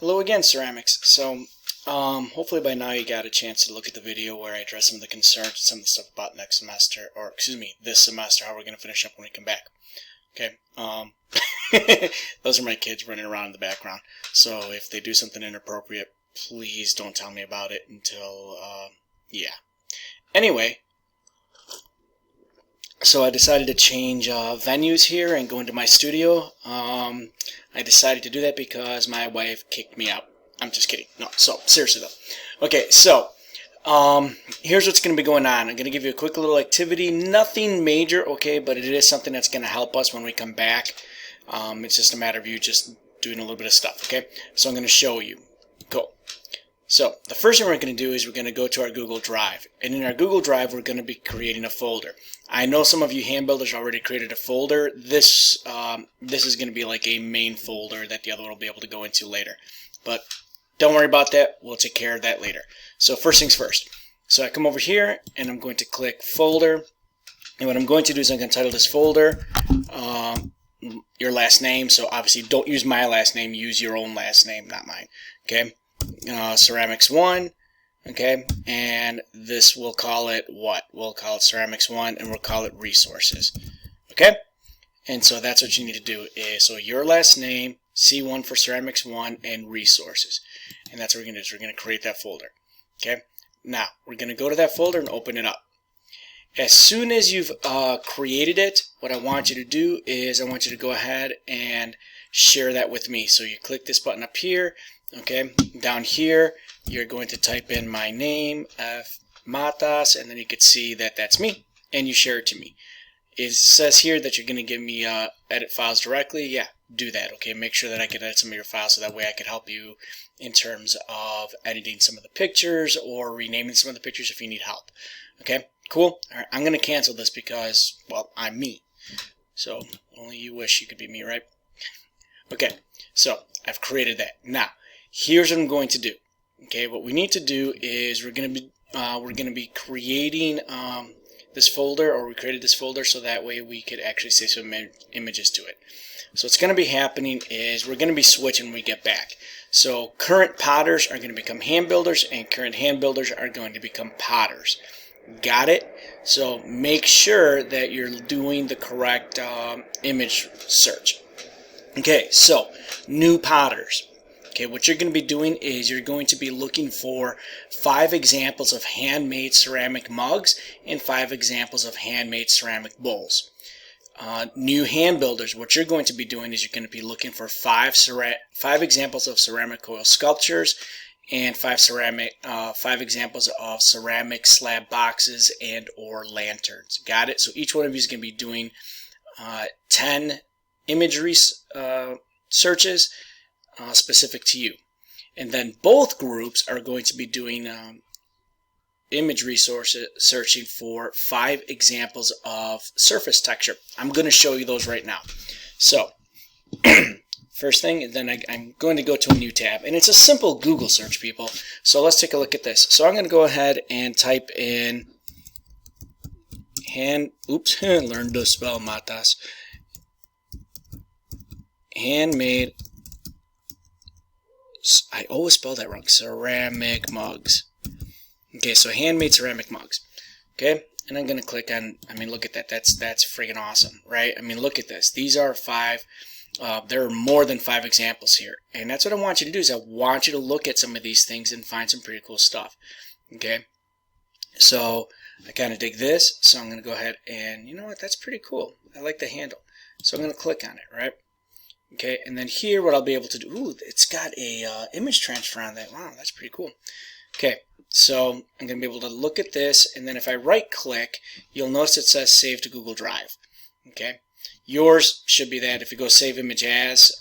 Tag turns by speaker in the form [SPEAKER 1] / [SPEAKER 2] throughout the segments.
[SPEAKER 1] Hello again, Ceramics. So, hopefully by now you got a chance to look at the video where I address some of the concerns and some of the stuff about next semester, or excuse me, this semester, how we're going to finish up when we come back. Okay, those are my kids running around in the background. So if they do something inappropriate, please don't tell me about it until, yeah. Anyway, so I decided to change venues here and go into my studio. I decided to do that because my wife kicked me out. I'm just kidding. No, so seriously though. Okay, so here's what's going to be going on. I'm going to give you a quick little activity. Nothing major, okay, but it is something that's going to help us when we come back. It's just a matter of you just doing a little bit of stuff, okay? So I'm going to show you. Cool. So the first thing we're going to do is we're going to go to our Google Drive. And in our Google Drive, we're going to be creating a folder. I know some of you hand builders already created a folder. This is going to be like a main folder that the other one will be able to go into later. But don't worry about that. We'll take care of that later. So first things first. So I come over here and I'm going to click Folder. And what I'm going to do is I'm going to title this folder your last name. So obviously don't use my last name. Use your own last name, not mine. Okay. Ceramics 1. Okay, and this we'll call it what? We'll call it Ceramics 1 and we'll call it Resources. Okay, and so that's what you need to do is, so your last name, C1 for Ceramics 1 and Resources. And that's what we're going to do is we're going to create that folder. Okay, now we're going to go to that folder and open it up. As soon as you've created it, what I want you to do is I want you to go ahead and share that with me. So you click this button up here. Okay, down here you're going to type in my name, F. Matas, and then you can see that that's me, and you share it to me. It says here that you're going to give me edit files directly. Yeah, do that. Okay, make sure that I can edit some of your files so that way I can help you in terms of editing some of the pictures or renaming some of the pictures if you need help. Okay, cool. All right, I'm going to cancel this because, well, I'm me. So only you wish you could be me, right? Okay, so I've created that. Now, here's what I'm going to do. Okay, what we need to do is we're going to be creating this folder, or we created this folder so that way we could actually save some images to it. So what's going to be happening is we're going to be switching when we get back. So current potters are going to become hand builders, and current hand builders are going to become potters. Got it? So make sure that you're doing the correct image search. Okay, so new potters. Okay, what you're going to be doing is you're going to be looking for 5 examples of handmade ceramic mugs and 5 examples of handmade ceramic bowls. New hand builders, what you're going to be doing is you're going to be looking for 5 examples of ceramic coil sculptures and 5 examples of ceramic slab boxes and or lanterns. Got it? So each one of you is going to be doing 10 imagery searches specific to you, and then both groups are going to be doing image resources searching for 5 examples of surface texture. I'm going to show you those right now. So first thing, then I'm going to go to a new tab, and it's a simple Google search, people. So let's take a look at this. So I'm going to go ahead and type in learned to spell Matas, handmade, I always spell that wrong, ceramic mugs. Okay, so handmade ceramic mugs. Okay, and I'm going to click on, I mean, look at that. That's friggin' awesome, right? I mean, look at this. These are 5, there are more than 5 examples here. And that's what I want you to do is I want you to look at some of these things and find some pretty cool stuff. Okay, so I kind of dig this. So I'm going to go ahead and, you know what, that's pretty cool. I like the handle. So I'm going to click on it, right? Okay, and then here what I'll be able to do, ooh, it's got a image transfer on that. Wow, that's pretty cool. Okay, so I'm going to be able to look at this, and then if I right click, you'll notice it says save to Google Drive. Okay, yours should be that. If you go save image as,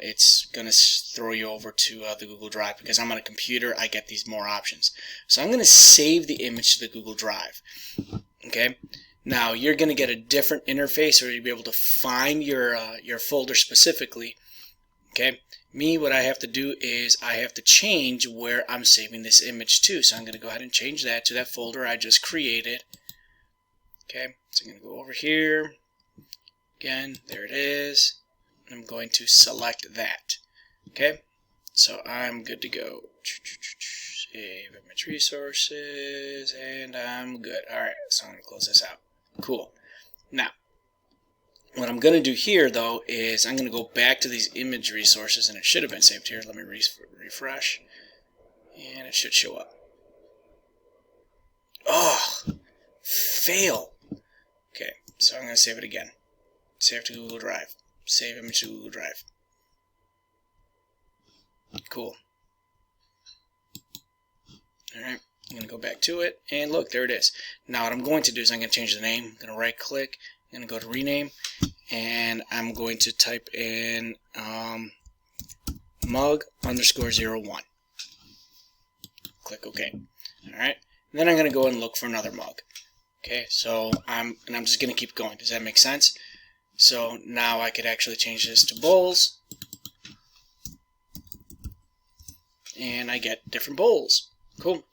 [SPEAKER 1] it's going to throw you over to the Google Drive. Because I'm on a computer, I get these more options. So I'm going to save the image to the Google Drive. Okay. Now you're going to get a different interface, or you'll be able to find your folder specifically. Okay, me, what I have to do is I have to change where I'm saving this image to. So I'm going to go ahead and change that to that folder I just created. Okay, so I'm going to go over here. Again, there it is. I'm going to select that. Okay, So I'm good to go. Save image resources, and I'm good. Alright, so I'm going to close this out. Cool. Now, what I'm going to do here, though, is I'm going to go back to these image resources, and it should have been saved here. Let me refresh, and it should show up. Oh, fail. Okay, so I'm going to save it again. Save to Google Drive. Save image to Google Drive. Cool. Alright, I'm going to go back to it, and look, there it is. Now what I'm going to do is I'm going to change the name. I'm going to right click, I'm going to go to rename, and I'm going to type in mug_01. Click OK. Alright, then I'm going to go and look for another mug. Okay, so I'm just going to keep going. Does that make sense? So now I could actually change this to bowls, and I get different bowls. Cool.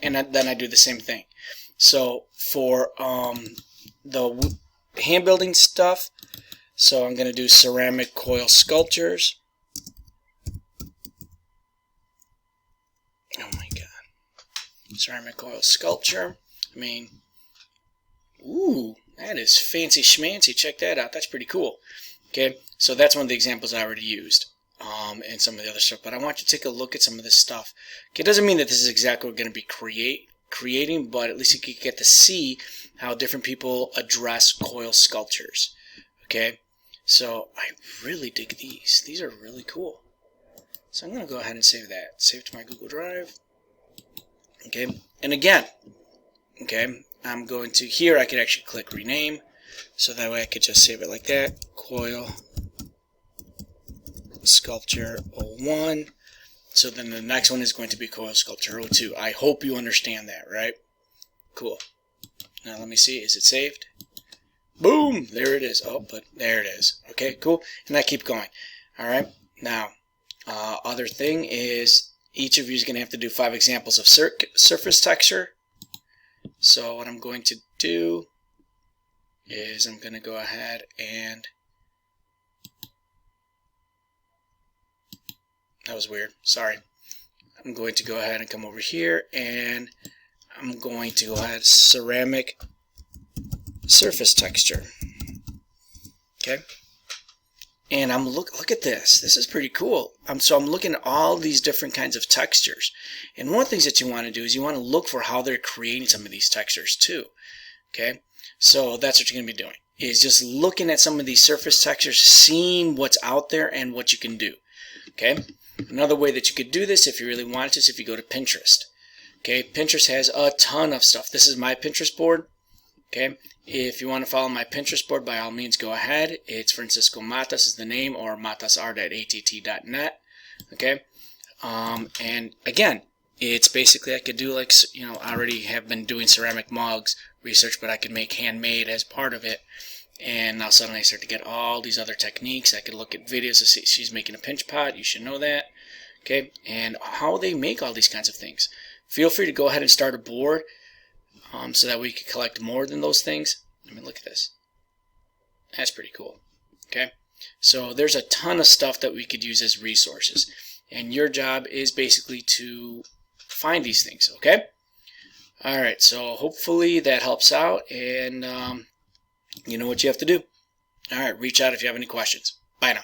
[SPEAKER 1] And then I do the same thing. So for the hand building stuff, so I'm going to do ceramic coil sculptures. Oh my god. Ceramic coil sculpture. I mean, ooh, that is fancy schmancy. Check that out. That's pretty cool. Okay, so that's one of the examples I already used. And some of the other stuff, but I want you to take a look at some of this stuff. Okay, it doesn't mean that this is exactly what we're going to be creating, but at least you can get to see how different people address coil sculptures. Okay, so I really dig these. These are really cool. So I'm going to go ahead and save that. Save to my Google Drive. Okay, and again, okay, I'm going to here. I could actually click rename, so that way I could just save it like that. Coil Sculpture 01. So then the next one is going to be Coil Sculpture 02. I hope you understand that, right? Cool. Now let me see. Is it saved? Boom! There it is. Oh, but there it is. Okay, cool. And I keep going. Alright. Now, other thing is each of you is going to have to do 5 examples of surface texture. So what I'm going to do is I'm going to go ahead and that was weird. Sorry. I'm going to go ahead and come over here, and I'm going to go ahead ceramic surface texture. Okay. And I'm look at this. This is pretty cool. So I'm looking at all these different kinds of textures. And one of the things that you want to do is you want to look for how they're creating some of these textures too. Okay. So that's what you're going to be doing. Is just looking at some of these surface textures, seeing what's out there and what you can do. Okay. Another way that you could do this, if you really wanted to, is if you go to Pinterest. Okay, Pinterest has a ton of stuff. This is my Pinterest board. Okay, if you want to follow my Pinterest board, by all means, go ahead. It's Francisco Matas is the name, or matasart@att.net. Okay, and again, it's basically I could do like, you know, I already have been doing ceramic mugs research, but I could make handmade as part of it. And now suddenly I start to get all these other techniques. I could look at videos to see she's making a pinch pot. You should know that. Okay, and how they make all these kinds of things. Feel free to go ahead and start a board so that we can collect more than those things. I mean, look at this. That's pretty cool. Okay, so there's a ton of stuff that we could use as resources. And your job is basically to find these things. Okay? Alright, so hopefully that helps out. And you know what you have to do. Alright, reach out if you have any questions. Bye now.